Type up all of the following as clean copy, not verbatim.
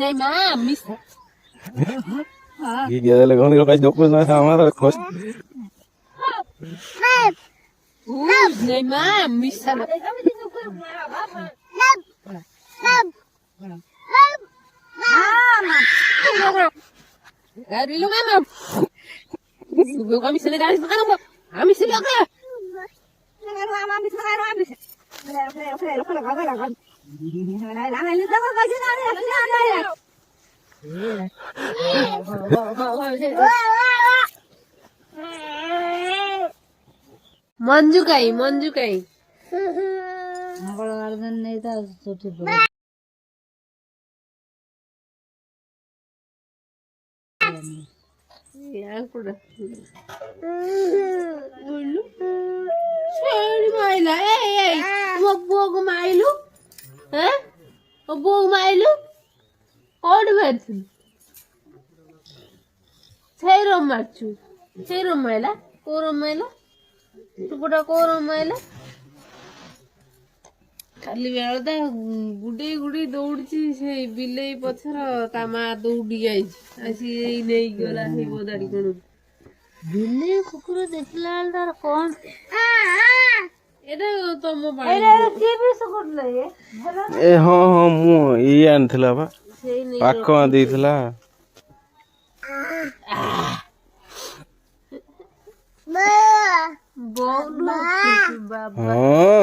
नहीं माँ मिस ये ज्यादा लगाऊंगी तो कैसे डॉक्टर ना हमारा खुश नहीं माँ miss Lu ngam. Gue kami sini dari sekarang mau. Kami sini oke. Manjukai, manjukai. Ya, kuda. Bulu. Sorry, Maila. Hey. Wabog Mailu? Huh? Wabog Mailu? Odd version. Sayro Marchu. Sayro Maila? Koro Maila? Tukuda Koro Maila? ଖାଲି ବେଳଟା ଗୁଡେଇ ଗୁଡେଇ ଦୌଡୁଛି ସେ ବିଲେଇ ପଛର ତା ମା ଦୌଡି ଯାଇଛି ଆସି ଏଇ ନେଇଗଲା ସେଇ ବଦାଡି କଣ ବିଲେଇ କୁକୁର ଦେଖିଲା ବେଳେ ତାର କଣ ଏଟା ତମ ଏ ହଁ ହଁ ମୁଁ ଇଏ ଆଣିଥିଲା ବା ପାଖ ଦେଇଥିଲା ହଁ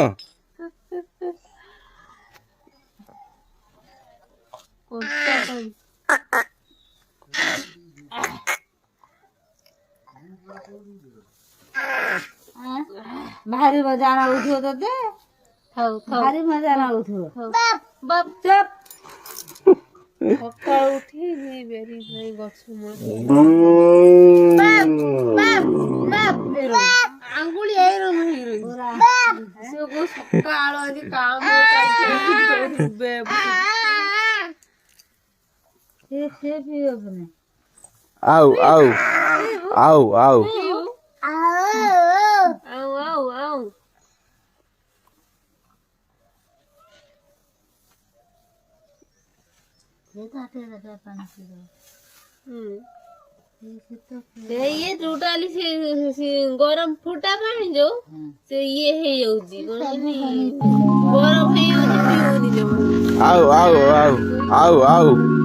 भारी मजा उठो ते भारी मजा उठो सकाल उठी बेरी भाई गछ आंगुली सकाल आज काम आओ आओ आओ आओ ये टोटाली से गरम फुटा पानी जो से ये है जाउची गरम है पियोनी आओ आओ आओ आओ आओ